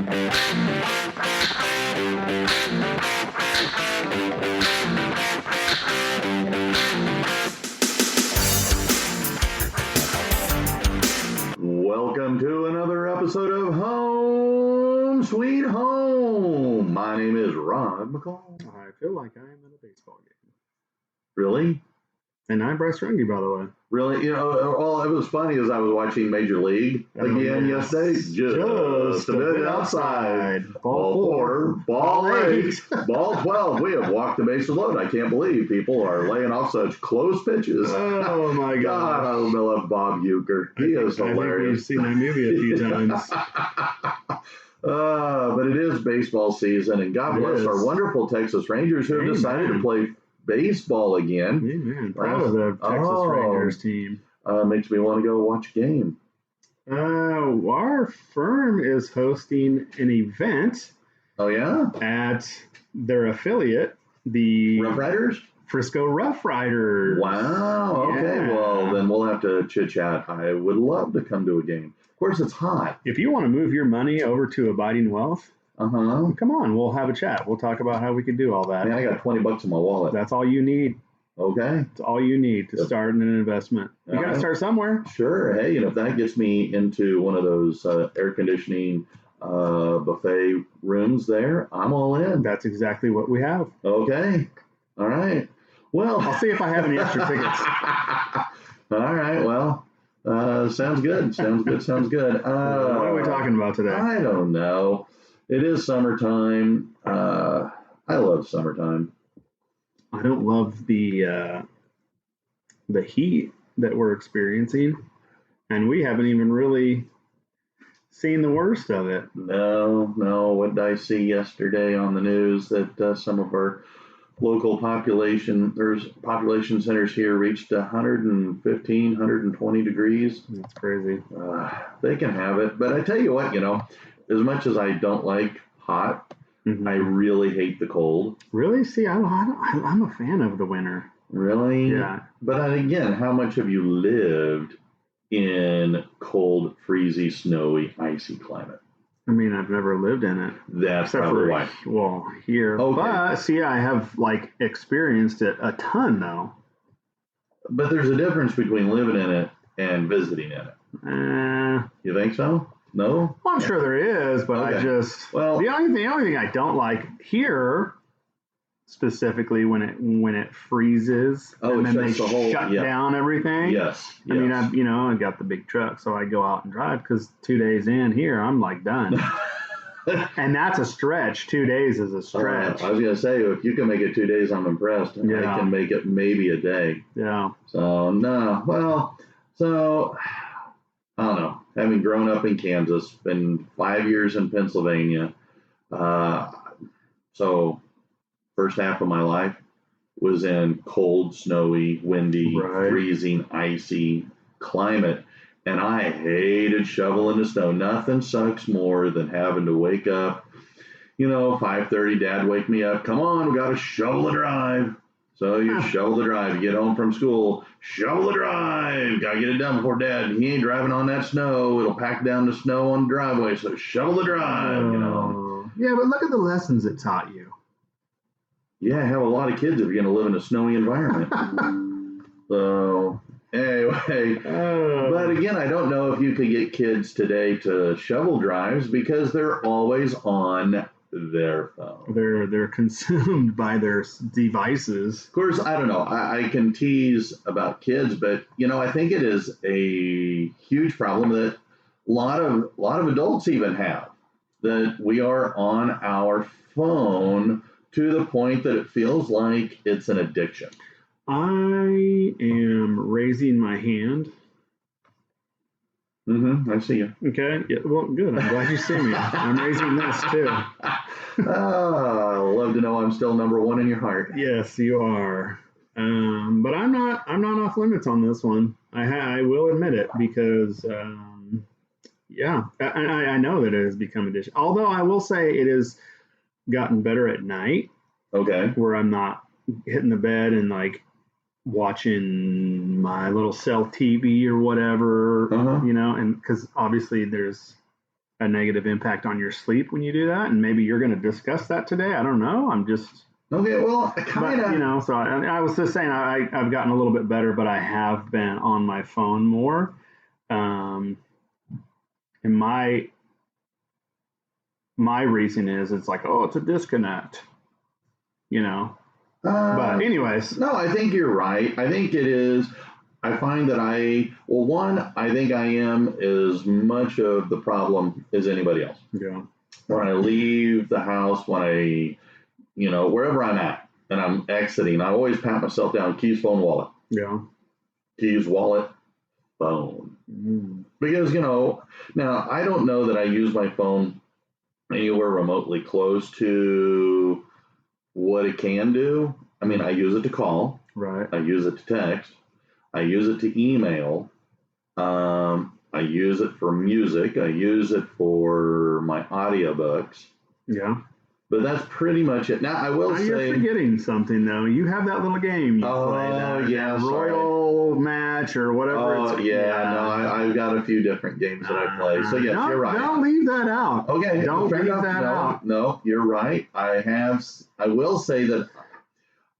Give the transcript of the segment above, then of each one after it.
Welcome to another episode of Home Sweet Home. My name is Rod McCall. I feel like I am in a baseball game. Really? And I'm Bryce Runge, by the way. Really? You know, all it was funny is I was watching Major League again yesterday. Just a bit outside. Ball 4. Ball 8. Ball 12. We have walked the bases loaded. I can't believe people are laying off such close pitches. Oh, my God. I love Bob Uecker. He is hilarious. I've seen that movie a few times. But it is baseball season, and God bless our wonderful Texas Rangers who have decided to play baseball again. Amen. Proud of the Texas Rangers team. Makes me want to go watch a game. Our firm is hosting an event. Oh, yeah? At their affiliate, the Rough Riders? Frisco Rough Riders. Wow. Okay. Yeah. Well, then we'll have to chit-chat. I would love to come to a game. Of course, it's hot. If you want to move your money over to Abiding Wealth, come on, we'll have a chat. We'll talk about how we can do all that. Man, I got $20 in my wallet. That's all you need. Okay. It's all you need to start an investment. You got to start somewhere. Sure. Hey, and if that gets me into one of those air conditioning buffet rooms there, I'm all in. That's exactly what we have. Okay. All right. Well, I'll see if I have any extra tickets. All right. Well, sounds good. Sounds good. What are we talking about today? I don't know. It is summertime. I love summertime. I don't love the heat that we're experiencing, and we haven't even really seen the worst of it. No. What did I see yesterday on the news that some of our local population centers here reached 115, 120 degrees. That's crazy. They can have it. But I tell you what, as much as I don't like hot, I really hate the cold. Really? See, I'm a fan of the winter. Really? Yeah. But again, how much have you lived in cold, freezy, snowy, icy climate? I mean, I've never lived in it. That's probably why. Well, here. Okay. But, see, I have, experienced it a ton, though. But there's a difference between living in it and visiting in it. You think so? No? Well, I'm sure there is, but okay. The only thing I don't like here, specifically when it freezes, and then they shut down everything. Yes. I mean, I got the big truck, so I go out and drive because 2 days in here, I'm done. And that's a stretch. 2 days is a stretch. I was going to say, if you can make it 2 days, I'm impressed. Yeah. I can make it maybe a day. Yeah. So, no. Well, I don't know. Having grown up in Kansas, been 5 years in Pennsylvania, so first half of my life was in cold, snowy, windy, freezing, icy climate, and I hated shoveling the snow. Nothing sucks more than having to wake up, 5:30, Dad wake me up, come on, we got to shovel the drive. So you shovel the drive, you get home from school, shovel the drive, got to get it done before Dad, he ain't driving on that snow, it'll pack down the snow on the driveway, so shovel the drive, Yeah, but look at the lessons it taught you. Yeah, I have a lot of kids if you're going to live in a snowy environment. So, anyway, but again, I don't know if you could get kids today to shovel drives because they're always on their phone. They're consumed by their devices. Of course, I don't know. I can tease about kids, but I think it is a huge problem that a lot of adults even have, that we are on our phone to the point that it feels like it's an addiction. I am raising my hand. I see you. Okay. Yeah, well, good. I'm glad you see me. I'm raising this too. I love to know I'm still number one in your heart. Yes, you are. But I'm not off limits on this one. I will admit it because I know that it has become addiction. Although I will say it has gotten better at night. Okay. Where I'm not hitting the bed and watching my little cell TV or whatever, and because obviously there's a negative impact on your sleep when you do that, and maybe you're going to discuss that today. I don't know. I'm just okay. Well, kind of. So I was just saying I've gotten a little bit better, but I have been on my phone more. And my reason is it's like, oh, it's a disconnect, But anyways, no, I think you're right. I think it is. I find that I think I am as much of the problem as anybody else. Yeah. When I leave the house, when I, wherever I'm at and I'm exiting, I always pat myself down, keys, phone, wallet. Yeah. Keys, wallet, phone. Because, now I don't know that I use my phone anywhere remotely close to what it can do. I mean, I use it to call. Right. I use it to text. I use it to email. I use it for music. I use it for my audiobooks. Yeah. But that's pretty much it. Now, I will say... You're forgetting something, though. You have that little game you play. That Royal Match or whatever. I've got a few different games that I play. So, yes, you're right. Don't leave that out. Okay. Don't leave that out. No, you're right. I will say that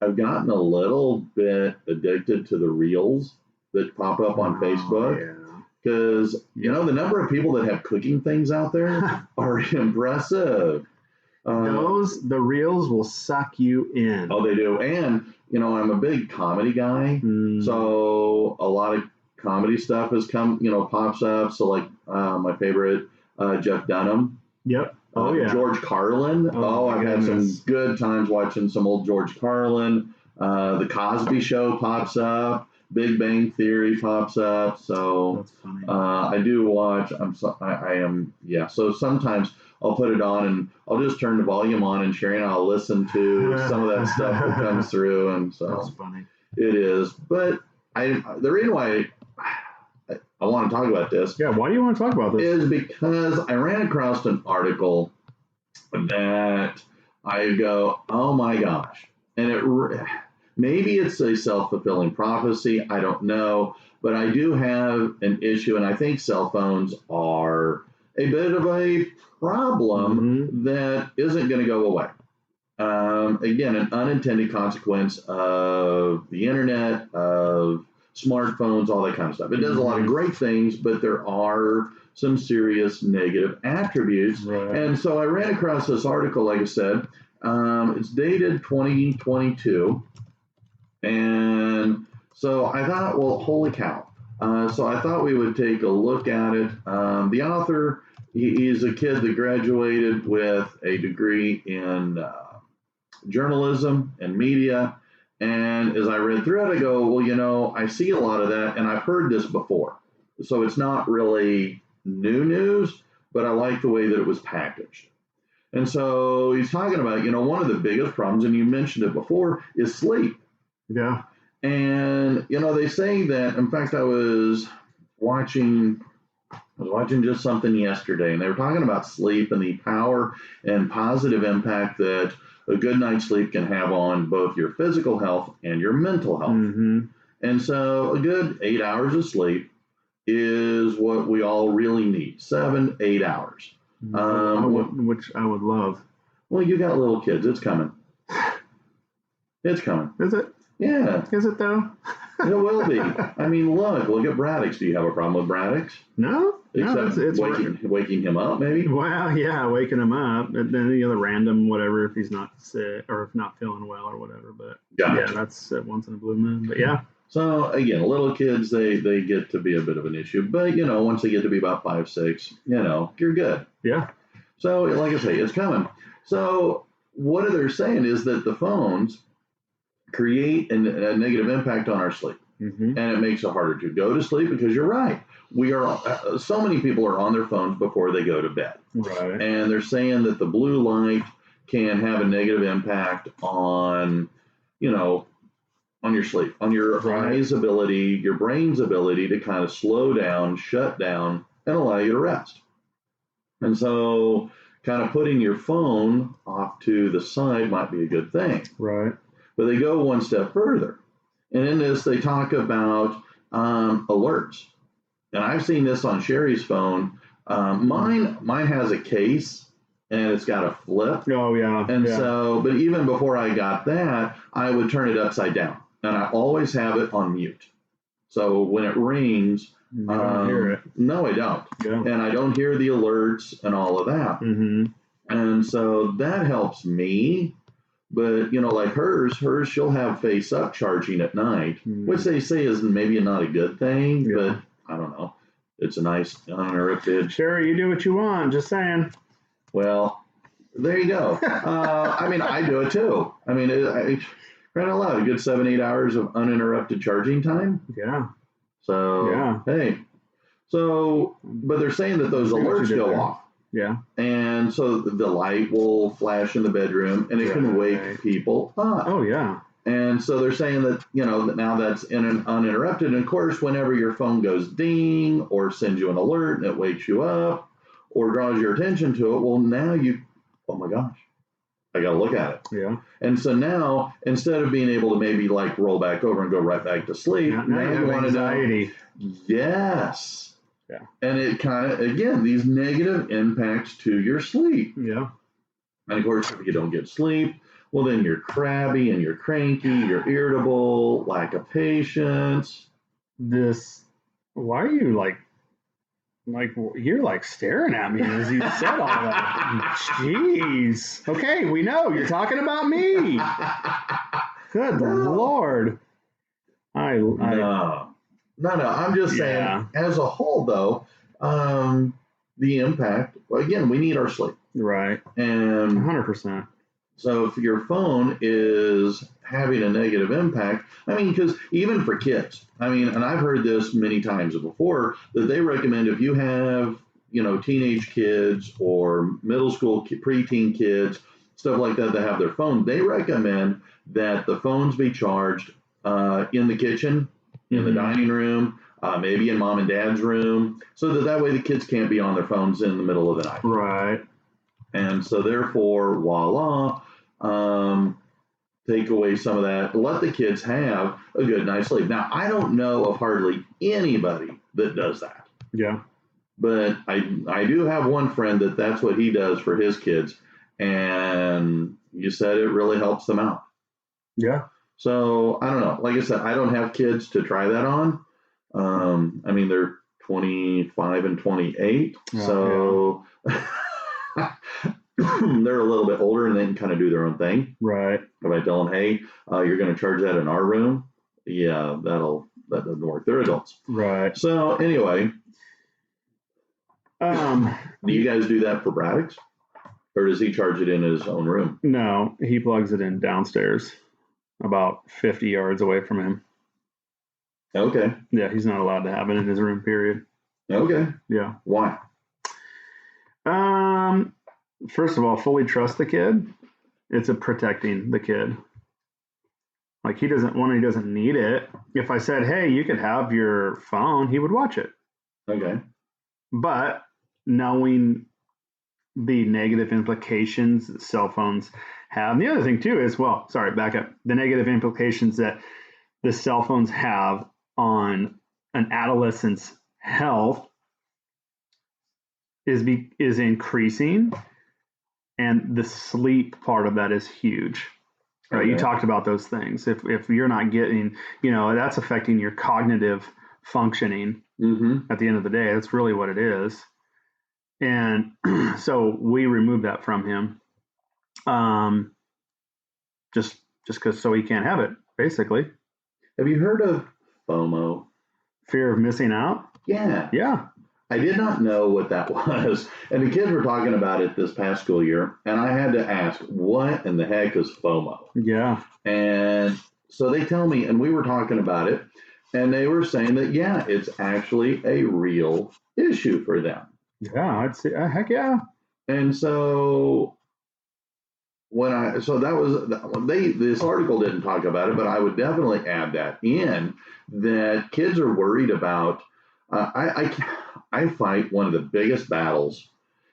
I've gotten a little bit addicted to the reels that pop up on Facebook. Yeah. Because, the number of people that have cooking things out there are impressive. The reels will suck you in. Oh, they do. And, I'm a big comedy guy. So a lot of comedy stuff has pops up. So, like, my favorite, Jeff Dunham. Yep. George Carlin. I've had some good times watching some old George Carlin. The Cosby Show pops up. Big Bang Theory pops up. So that's funny. I do watch. So sometimes I'll put it on and I'll just turn the volume on and Sherry and I'll listen to some of that stuff that comes through. And so that's funny. It is. But the reason why I want to talk about this. Yeah, why do you want to talk about this? Is because I ran across an article that I go, oh my gosh. And maybe it's a self-fulfilling prophecy. I don't know. But I do have an issue, and I think cell phones are a bit of a problem that isn't going to go away. Again, an unintended consequence of the internet, of smartphones, all that kind of stuff. It does a lot of great things, but there are some serious negative attributes. Right. And so I ran across this article, like I said. It's dated 2022. And so I thought, well, holy cow. So I thought we would take a look at it. The author, he's a kid that graduated with a degree in journalism and media. And as I read through it, I go, well, I see a lot of that, and I've heard this before. So it's not really new news, but I like the way that it was packaged. And so he's talking about, one of the biggest problems, and you mentioned it before, is sleep. Yeah. And, they say that, in fact, I was watching just something yesterday, and they were talking about sleep and the power and positive impact that a good night's sleep can have on both your physical health and your mental health. And so a good 8 hours of sleep is what we all really need, 7-8 hours. Which I would love. Well, you got little kids. It's coming. It's coming. Is it? Yeah. Is it, though? It will be. I mean, look at Braddock's. Do you have a problem with Braddock's? No. Except it's waking him up, maybe? Well, yeah, waking him up. And then the other random whatever if he's not sick or if not feeling well or whatever. But yeah, that's once in a blue moon. But yeah. So, again, little kids, they get to be a bit of an issue. But, once they get to be about 5, 6, you're good. Yeah. So, like I say, it's coming. So, what they're saying is that the phones create a negative impact on our sleep. And it makes it harder to go to sleep because you're right. So many people are on their phones before they go to bed. Right. And they're saying that the blue light can have a negative impact on, on your sleep, on your eyes' ability, your brain's ability to kind of slow down, shut down, and allow you to rest. And so kind of putting your phone off to the side might be a good thing. Right. But they go one step further. And in this, they talk about alerts. And I've seen this on Sherry's phone. Mine has a case and it's got a flip. Oh yeah. And so, but even before I got that, I would turn it upside down, and I always have it on mute. So when it rings, you don't hear it. No, I don't. Yeah. And I don't hear the alerts and all of that. Mm-hmm. And so that helps me. But, like hers, she'll have face up charging at night, which they say is maybe not a good thing, but I don't know. It's a nice uninterrupted. Sure, you do what you want. Just saying. Well, there you go. I do it too. I ran a lot, a good 7-8 hours of uninterrupted charging time. Yeah. So, hey. So, but they're saying that those alerts go off. Yeah. And so the light will flash in the bedroom and it can wake people up. Oh, yeah. And so they're saying that, that now that's uninterrupted. And of course, whenever your phone goes ding or sends you an alert and it wakes you up or draws your attention to it, well, now oh my gosh, I got to look at it. Yeah. And so now, instead of being able to maybe like roll back over and go right back to sleep, now you want anxiety. Yes. Yeah. And it kind of, again, these negative impacts to your sleep. Yeah. And of course, if you don't get sleep, well, then you're crabby and you're cranky, you're irritable, lack of patience. Why are you like you're like staring at me as you said all that? Jeez. Okay, we know you're talking about me. Good Lord. No, I'm just saying, as a whole, though, the impact, again, we need our sleep. Right. And 100%. So if your phone is having a negative impact, because even for kids, and I've heard this many times before, that they recommend if you have, teenage kids or middle school, preteen kids, stuff like that have their phone, they recommend that the phones be charged in the kitchen, in the dining room, maybe in mom and dad's room, so that way the kids can't be on their phones in the middle of the night. Right. And so therefore, voila, take away some of that, let the kids have a good night's sleep. Now, I don't know of hardly anybody that does that. Yeah. But I do have one friend that's what he does for his kids. And you said it really helps them out. Yeah. So, I don't know. Like I said, I don't have kids to try that on. They're 25 and 28. So they're a little bit older and they can kind of do their own thing. Right. If I tell them, hey, you're going to charge that in our room, that doesn't work. They're adults. Right. So anyway, do you guys do that for Braddock's? Or does he charge it in his own room? No, he plugs it in downstairs, about 50 yards away from him. Okay. Yeah, he's not allowed to have it in his room, period. Okay. Yeah. Why? First of all, fully trust the kid. It's protecting the kid. Like he doesn't need it. If I said, hey, you could have your phone, he would watch it. Okay. But knowing the negative implications that cell phones have. And the other thing too is, back up. The negative implications that the cell phones have on an adolescent's health is increasing, and the sleep part of that is huge. Right? Okay. You talked about those things. If you're not getting, that's affecting your cognitive functioning. At the end of the day. That's really what it is. And so we removed that from him, just because so he can't have it, basically. Have you heard of FOMO? Fear of missing out? Yeah. Yeah. I did not know what that was. And the kids were talking about it this past school year. And I had to ask, what in the heck is FOMO? Yeah. And so they tell me, and we were talking about it, and they were saying that, it's actually a real issue for them. Yeah, I'd say, heck yeah. And so this article didn't talk about it, but I would definitely add that in, that kids are worried about, I fight one of the biggest battles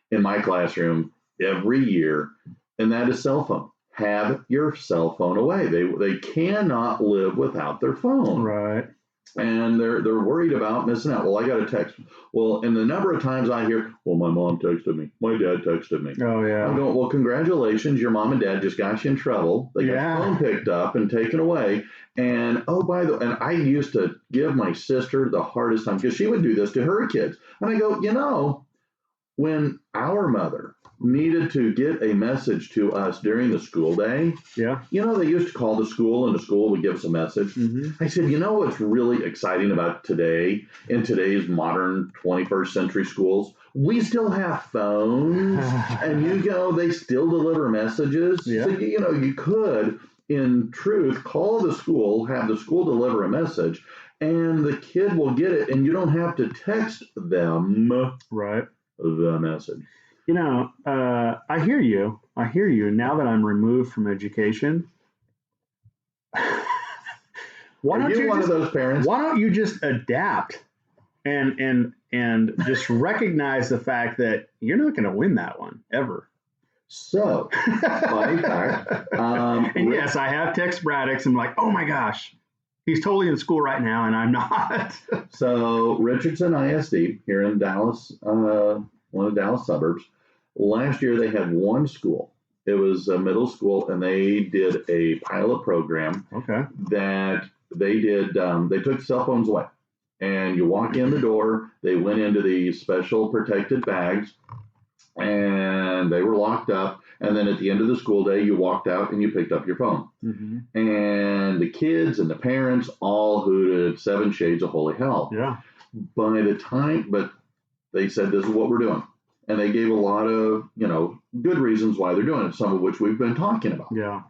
in my classroom every year, and that is cell phone. Have your cell phone away. They cannot live without their phone. Right. And they're worried about missing out. Well, I got a text. Well, and the number of times I hear, well, my mom texted me. My dad texted me. Oh, yeah. I'm going, well, congratulations. Your mom and dad just got you in trouble. They got your phone picked up and taken away. And, and I used to give my sister the hardest time because she would do this to her kids. And I go, when our mother needed to get a message to us during the school day. Yeah. They used to call the school and the school would give us a message. Mm-hmm. I said, what's really exciting about today, in today's modern 21st century schools? We still have phones and they still deliver messages. Yeah. So, you could, in truth, call the school, have the school deliver a message, and the kid will get it, and you don't have to text them the message. I hear you. Now that I'm removed from education, why don't you one of those parents? Why don't you just adapt and just recognize the fact that you're not going to win that one ever? So, by fact, and yes, I have text Braddock's and I'm like, oh my gosh, he's totally in school right now, and I'm not. So, Richardson ISD here in Dallas, one of the Dallas suburbs. Last year, they had one school. It was a middle school, and they did a pilot program. Okay. That they did. They took cell phones away, and you walk in the door. They went into the special protected bags, and they were locked up. And then at the end of the school day, you walked out and you picked up your phone. Mm-hmm. And the kids and the parents all hooted 7 shades of holy hell. Yeah. But they said, this is what we're doing. And they gave a lot of, good reasons why they're doing it, some of which we've been talking about. Yeah.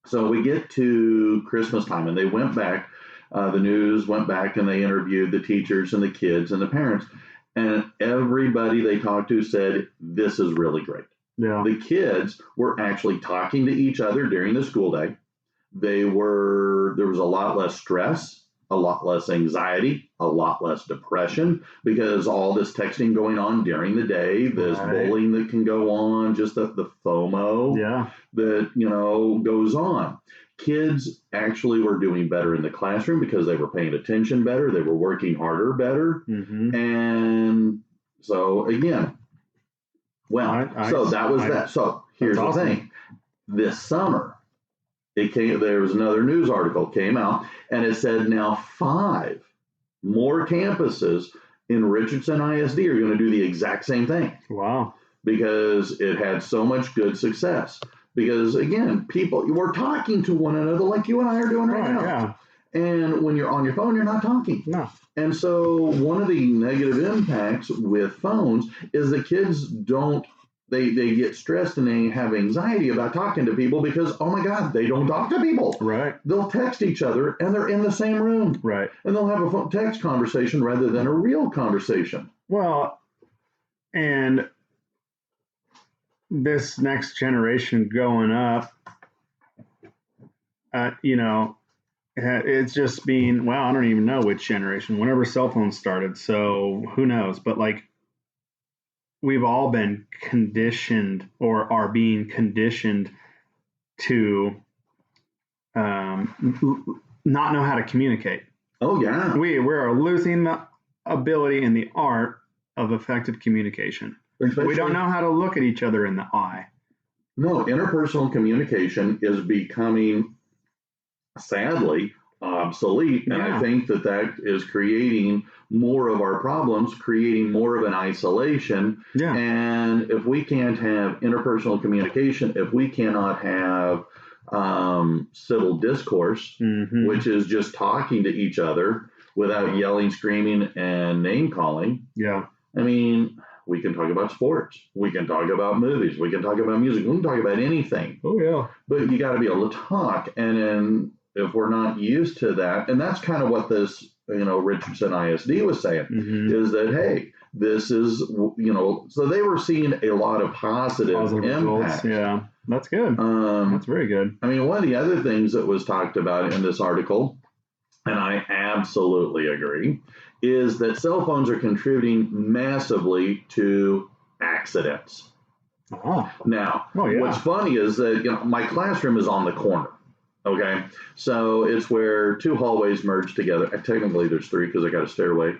So we get to Christmas time, and they went back, the news went back, and they interviewed the teachers and the kids and the parents. And everybody they talked to said, this is really great. Yeah. The kids were actually talking to each other during the school day. There was a lot less stress, a lot less anxiety, a lot less depression, because all this texting going on during the day, this bullying that can go on, just the FOMO that, goes on. Kids actually were doing better in the classroom because they were paying attention better. They were working harder better. Mm-hmm. And so, again, that was that. So here's the thing. This summer, there was another news article came out, and it said now 5 more campuses in Richardson ISD are going to do the exact same thing. Wow. Because it had so much good success. Because, again, we're talking to one another like you and I are doing right now. Yeah. And when you're on your phone, you're not talking. No. And so one of the negative impacts with phones is the kids they get stressed and they have anxiety about talking to people because, oh my God, they don't talk to people. Right. They'll text each other and they're in the same room. Right. And they'll have a text conversation rather than a real conversation. Well, and this next generation going up, it's just being, I don't even know which generation, whenever cell phones started. So who knows? But we've all been conditioned or are being conditioned to not know how to communicate. Oh, yeah. We're losing the ability and the art of effective communication. We don't know how to look at each other in the eye. No, interpersonal communication is becoming, sadly, obsolete. And I think that is creating more of our problems, creating more of an isolation. Yeah. And if we can't have interpersonal communication, if we cannot have civil discourse, mm-hmm. which is just talking to each other without yelling, screaming, and name calling. Yeah. I mean, we can talk about sports. We can talk about movies. We can talk about music. We can talk about anything. Oh, yeah. But you got to be able to talk. And then if we're not used to that, and that's kind of what this, Richardson ISD was saying, mm-hmm. is that, hey, this is, so they were seeing a lot of positive impacts. Yeah, that's good. That's very good. I mean, one of the other things that was talked about in this article, and I absolutely agree, is that cell phones are contributing massively to accidents. Oh. Now, yeah. What's funny is that my classroom is on the corner. Okay, so it's where two hallways merge together. Technically, there's three because I got a stairway.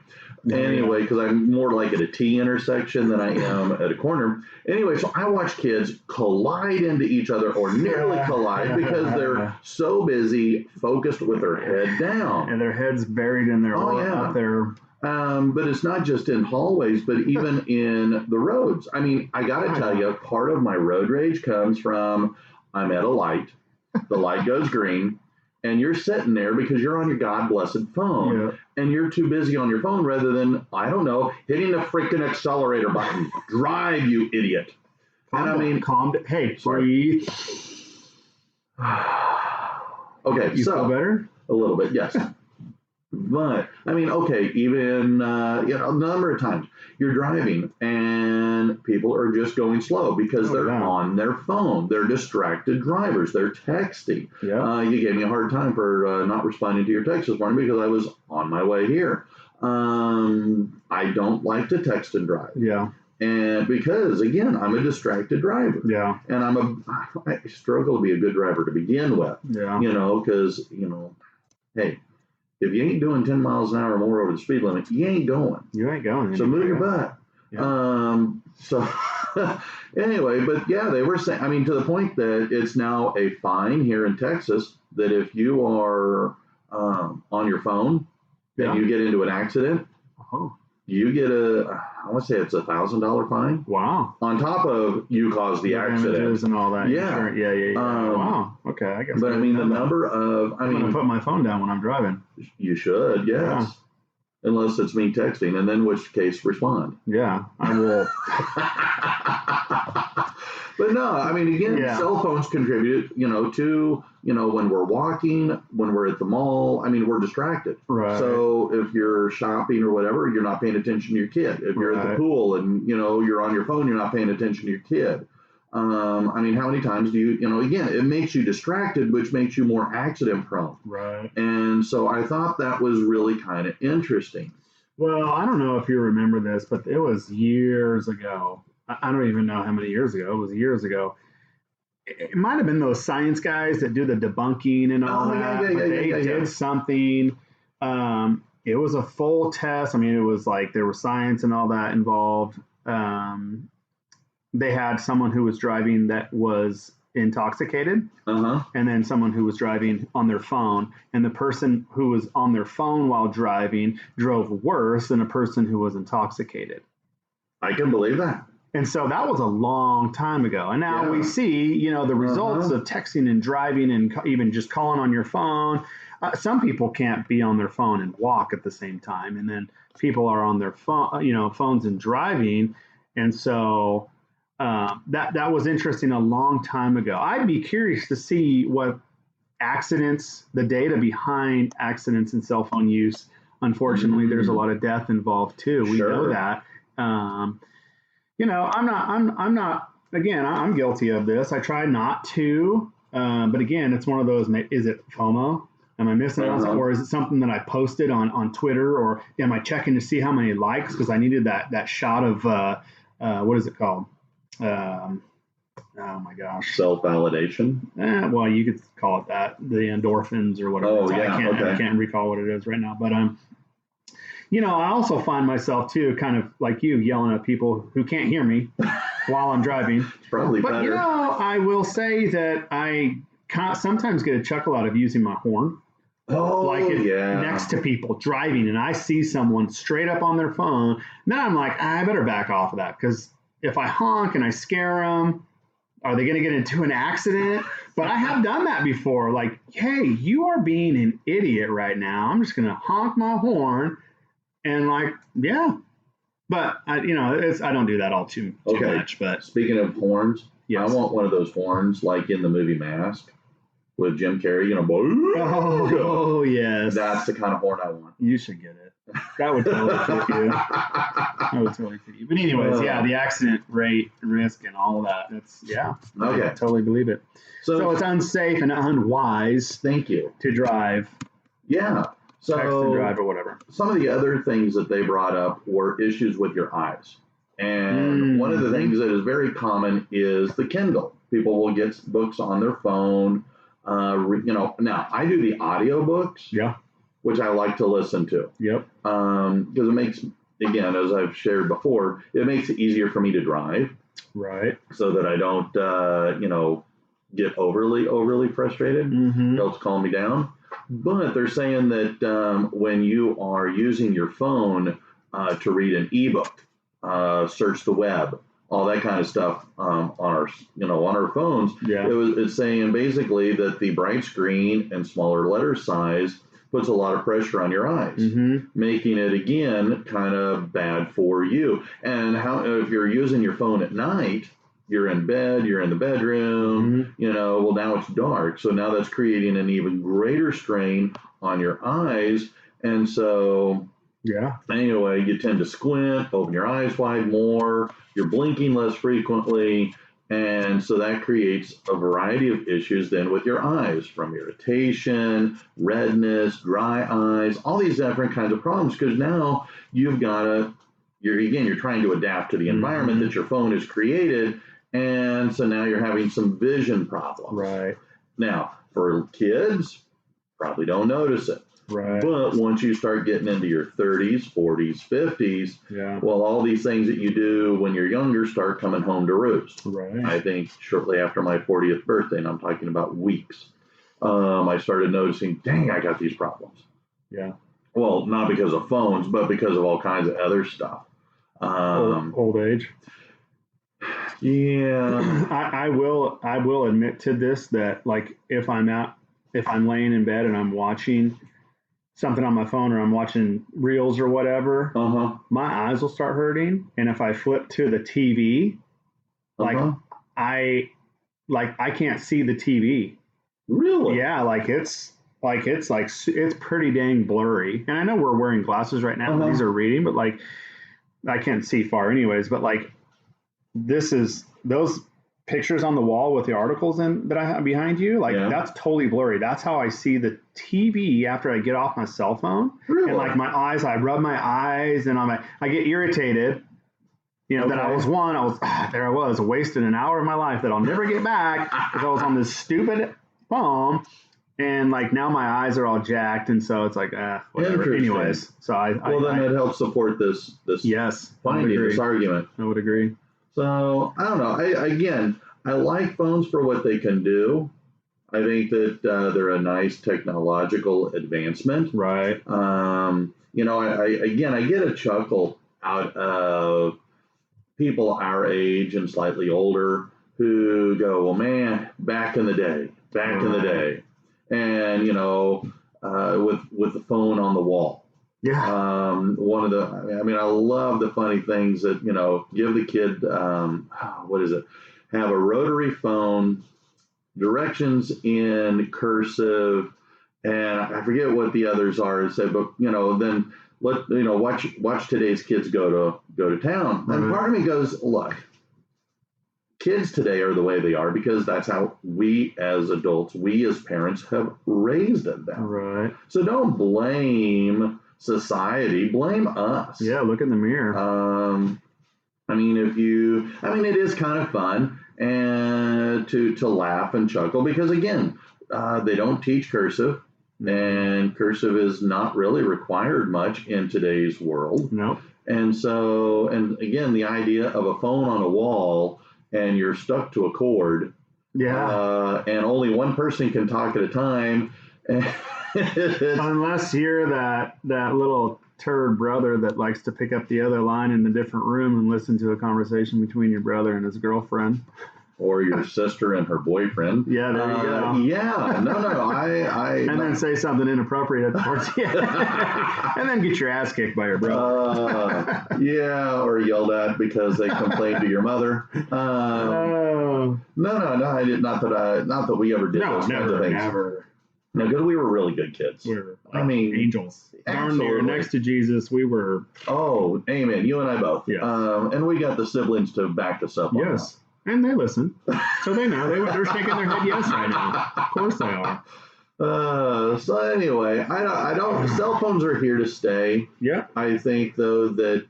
Anyway, because I'm more like at a T intersection than I am at a corner. Anyway, so I watch kids collide into each other or nearly collide because they're so busy, focused with their head down. And their head's buried in their up there. But it's not just in hallways, but even in the roads. I mean, I got to tell you, part of my road rage comes from I'm at a light. The light goes green, and you're sitting there because you're on your God blessed phone, and you're too busy on your phone rather than, I don't know, hitting the freaking accelerator button. Drive, you idiot. Calm down. Hey, breathe. Okay, you feel better? A little bit, yes. But, I mean, okay, even, a number of times you're driving and people are just going slow because they're on their phone. They're distracted drivers. They're texting. Yeah. You gave me a hard time for not responding to your text this morning because I was on my way here. I don't like to text and drive. Yeah. And because, again, I'm a distracted driver. Yeah. And I struggle to be a good driver to begin with. Yeah. Because, hey, if you ain't doing 10 miles an hour or more over the speed limit, you ain't going. You ain't going. So move your butt. Yeah. So anyway, but yeah, they were saying, to the point that it's now a fine here in Texas that if you are on your phone and you get into an accident, you get I want to say it's $1,000 fine. Wow. On top of you caused the accident. And all that. Yeah. Yeah. Wow. Okay. I guess. But the number of, I'm going to put my phone down when I'm driving. You should, yes. Yeah. Unless it's me texting, and then which case respond. Yeah, I will. But no, again, cell phones contribute, to, when we're walking, when we're at the mall, we're distracted. Right. So if you're shopping or whatever, you're not paying attention to your kid. If you're at the pool and, you're on your phone, you're not paying attention to your kid. How many times do you, again, it makes you distracted, which makes you more accident prone. Right. And so I thought that was really kind of interesting. Well, I don't know if you remember this, but it was years ago. I don't even know how many years ago. It was years ago. It might have been those science guys that do the debunking and all that. They did something. It was a full test. It was like there was science and all that involved. They had someone who was driving that was intoxicated, and then someone who was driving on their phone. And the person who was on their phone while driving drove worse than a person who was intoxicated. I can believe that. And so that was a long time ago. And now we see, the results of texting and driving and even just calling on your phone. Some people can't be on their phone and walk at the same time. And then people are on their phone, phones and driving. And so that was interesting a long time ago. I'd be curious to see what accidents, the data behind accidents and cell phone use. Unfortunately, there's a lot of death involved too. We know that. I'm not, again, I'm guilty of this. I try not to, but again, it's one of those, is it FOMO? Am I missing out? Or is it something that I posted on Twitter, or am I checking to see how many likes? Because I needed that shot of, what is it called? Oh my gosh. Self-validation? Well, you could call it that, the endorphins or whatever. I can't recall what it is right now, but, I also find myself too, kind of like you, yelling at people who can't hear me while I'm driving. It's probably better. I will say that I sometimes get a chuckle out of using my horn. Next to people driving, and I see someone straight up on their phone. Then I'm like, I better back off of that, because if I honk and I scare them, are they going to get into an accident? But I have done that before. Like, hey, you are being an idiot right now. I'm just going to honk my horn. And but I don't do that all too much. But speaking of horns, I want one of those horns like in the movie Mask with Jim Carrey. Oh yes, that's the kind of horn I want. You should get it. That would totally fit you. But anyways, the accident rate, risk, and all of that. That's I totally believe it. So it's unsafe and unwise. Thank you. To drive. Yeah. So, text and drive or whatever. Some of the other things that they brought up were issues with your eyes. And one of the things that is very common is the Kindle. People will get books on their phone. Now I do the audiobooks, Yeah. which I like to listen to. Yep. Because it makes, again, as I've shared before, it makes it easier for me to drive. Right. So that I don't, get overly frustrated. Mm-hmm. It helps calm me down. But they're saying that when you are using your phone to read an ebook, search the web, all that kind of stuff on our phones, Yeah. it's saying basically that the bright screen and smaller letter size puts a lot of pressure on your eyes, making it again kind of bad for you. And if you're using your phone at night, you're in bed, you're in the bedroom, well, now it's dark. So now that's creating an even greater strain on your eyes. And so, anyway, you tend to squint, open your eyes wide more, you're blinking less frequently. And so that creates a variety of issues then with your eyes, from irritation, redness, dry eyes, all these different kinds of problems, because now you're trying to adapt to the environment that your phone has created. And so now you're having some vision problems. Right. Now, for kids, probably don't notice it. Right. But once you start getting into your 30s, 40s, 50s, well, all these things that you do when you're younger start coming home to roost. Right. I think shortly after my 40th birthday, and I'm talking about weeks, I started noticing, dang, I got these problems. Yeah. Well, not because of phones, but because of all kinds of other stuff. Old age. Yeah. I will admit to this, that like if I'm laying in bed and I'm watching something on my phone, or I'm watching reels or whatever, my eyes will start hurting. And if I flip to the TV, I can't see the TV. Really? Yeah, it's pretty dang blurry. And I know we're wearing glasses right now. These are reading, but like I can't see far anyways. But like those pictures on the wall with the articles that I have behind you, that's totally blurry. That's how I see the TV after I get off my cell phone. Really? And like my eyes, I rub my eyes and I get irritated. That I was wasting an hour of my life that I'll never get back because I was on this stupid phone. And like now my eyes are all jacked, and so it's like whatever. Anyways, so then it helps support this finding, this argument. I would agree. So I don't know. I like phones for what they can do. I think that they're a nice technological advancement. Right. I get a chuckle out of people our age and slightly older who go, well, man, back in the day, and with the phone on the wall. Yeah. I love the funny things that, give the kid, have a rotary phone, directions in cursive, and I forget what the others are. But then watch today's kids go to town. And part of me goes, look, kids today are the way they are because that's how we as adults, we as parents have raised them. Right. So don't blame society, blame us. Yeah, look in the mirror. It is kind of fun and to laugh and chuckle because again, they don't teach cursive, and cursive is not really required much in today's world. No. And so, and again, the idea of a phone on a wall and you're stuck to a cord. Yeah. And only one person can talk at a time. Unless you're that little turd brother that likes to pick up the other line in a different room and listen to a conversation between your brother and his girlfriend. Or your sister and her boyfriend. Yeah, there you go. Yeah, no. Then say something inappropriate towards you. And then get your ass kicked by your brother. Or yelled at because they complained to your mother. No. I did not that we ever did those kinds of things. Never. No, because we were really good kids. We were angels. Darn near next to Jesus, we were. Oh, amen. You and I both. Yes. And we got the siblings to back us up on that. Yes. And they listen. So they know. They're shaking their head yes right now. Of course they are. So anyway, I don't. Cell phones are here to stay. Yeah. I think though that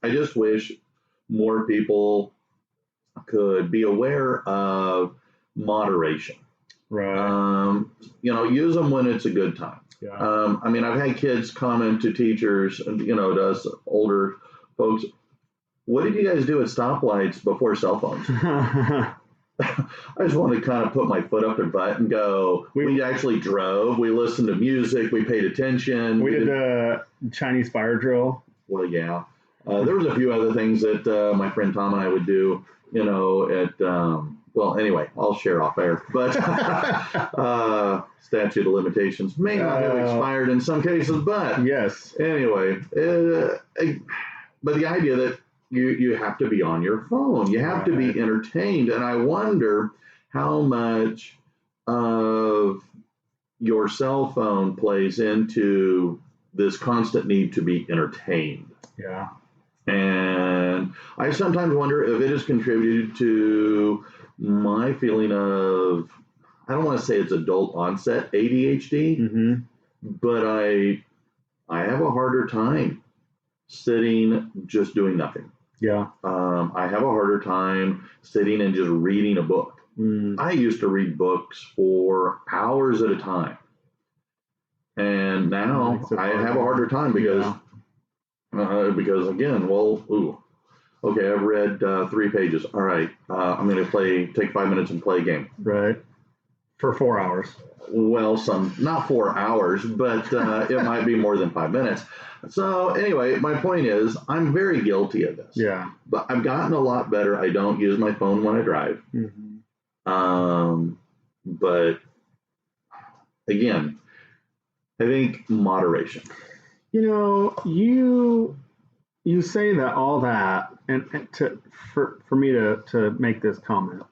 I just wish more people could be aware of moderation. Right. Use them when it's a good time. Yeah. I've had kids comment to teachers, to us older folks, what did you guys do at stoplights before cell phones? I just wanted to kind of put my foot up their butt and go, we actually drove, we listened to music, we paid attention. We did the Chinese fire drill. Well, yeah. There was a few other things that my friend Tom and I would do, anyway, I'll share off air. But statute of limitations may not have expired in some cases, but yes. Anyway, but the idea that you have to be on your phone, you have to be entertained, and I wonder how much of your cell phone plays into this constant need to be entertained. Yeah. And I sometimes wonder if it has contributed to my feeling of, I don't want to say it's adult onset ADHD, but I have a harder time sitting just doing nothing. Yeah. I have a harder time sitting and just reading a book. I used to read books for hours at a time. And now I have a harder time because again, okay, I've read 3 pages. All right, I'm going to take 5 minutes and play a game. Right. For 4 hours. Well, not 4 hours, but it might be more than 5 minutes. So anyway, my point is, I'm very guilty of this. Yeah. But I've gotten a lot better. I don't use my phone when I drive. But again, I think moderation. You say that all that, and for me to make this comment.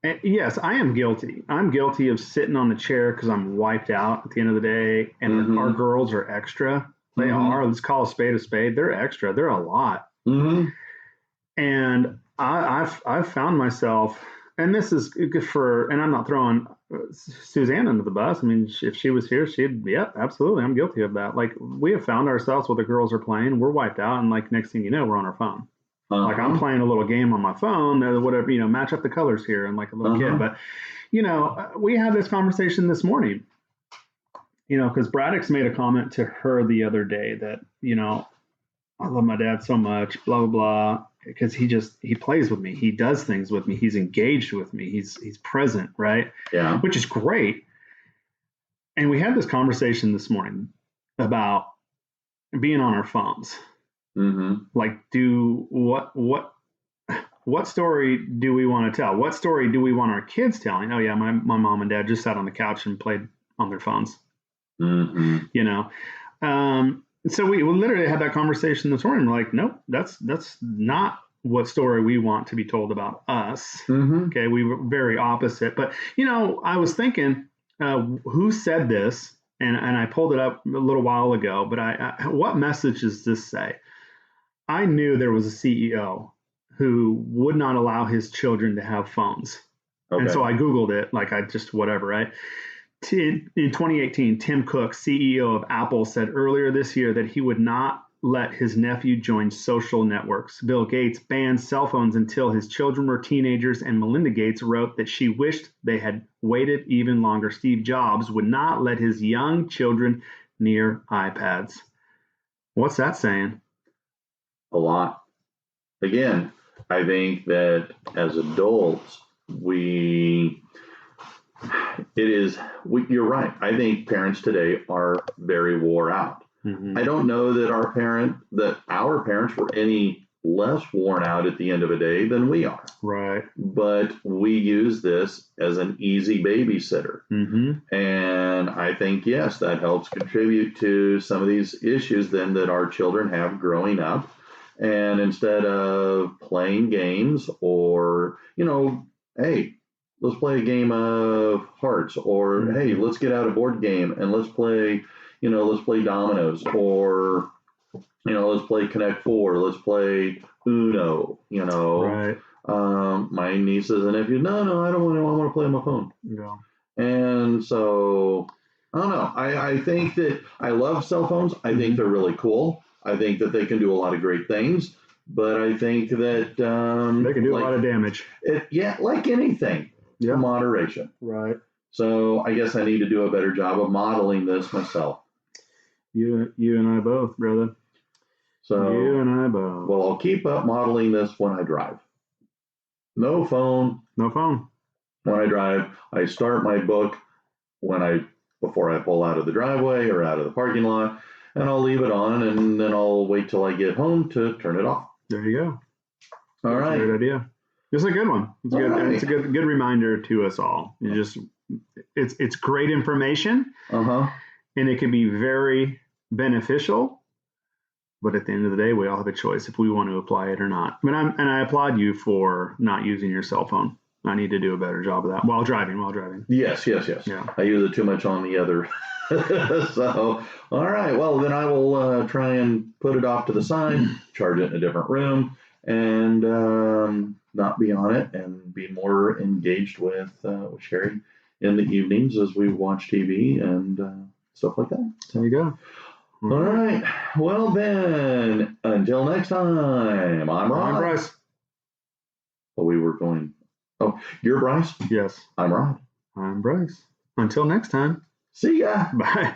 And yes, I am guilty. I'm guilty of sitting on the chair because I'm wiped out at the end of the day, and our girls are extra. They are. Let's call a spade. They're extra. They're a lot. And I've found myself, and this is good and I'm not throwing Suzanne under the bus. I mean, if she was here, absolutely. I'm guilty of that. Like, we have found ourselves while the girls are playing, we're wiped out, and like next thing you know, we're on our phone. Like, I'm playing a little game on my phone, whatever, match up the colors here, and like a little kid. But, we had this conversation this morning, because Braddock's made a comment to her the other day that, I love my dad so much, blah, blah, blah, because he plays with me. He does things with me. He's engaged with me. He's present, right? Yeah. Which is great. And we had this conversation this morning about being on our phones. Like, what story do we want to tell? What story do we want our kids telling? Oh yeah, my mom and dad just sat on the couch and played on their phones. So we literally had that conversation this morning. We're like, nope, that's not what story we want to be told about us. Okay, we were very opposite. But I was thinking, who said this? And I pulled it up a little while ago. But what message does this say? I knew there was a CEO who would not allow his children to have phones. Okay. And so I Googled it, like whatever, right? In 2018, Tim Cook, CEO of Apple, said earlier this year that he would not let his nephew join social networks. Bill Gates banned cell phones until his children were teenagers, and Melinda Gates wrote that she wished they had waited even longer. Steve Jobs would not let his young children near iPads. What's that saying? A lot. Again, I think that as adults, you're right. I think parents today are very wore out. I don't know that our parents were any less worn out at the end of the day than we are. Right. But we use this as an easy babysitter. And I think, yes, that helps contribute to some of these issues then that our children have growing up. And instead of playing games or, hey, let's play a game of hearts, or hey, let's get out a board game and let's play dominoes, or let's play Connect Four, let's play Uno. Right. My nieces and nephews, no, I don't want to. I want to play on my phone. Yeah. And so I don't know. I think that I love cell phones. I think they're really cool. I think that they can do a lot of great things, but I think that they can do a lot of damage. Like anything. Yeah. Moderation. Right. So I guess I need to do a better job of modeling this myself. You and I both, brother. So you and I both. Well, I'll keep up modeling this when I drive. No phone. No phone. When I drive, I start my book before I pull out of the driveway or out of the parking lot, and I'll leave it on, and then I'll wait till I get home to turn it off. There you go. All right. Great idea. It's a good one. It's good. Right. It's a good reminder to us all. It's great information. And it can be very beneficial. But at the end of the day, we all have a choice if we want to apply it or not. I applaud you for not using your cell phone. I need to do a better job of that while driving. Yes. Yeah. I use it too much on the other. So, all right. Well, then I will try and put it off to the side, charge it in a different room, and not be on it, and be more engaged with Sherry in the evenings as we watch TV and stuff like that. There you go. All right. Well, then, until next time, I'm Rod. I'm Bryce. Oh, we were going. Oh, you're Bryce? Yes. I'm Rod. I'm Bryce. Until next time. See ya. Bye.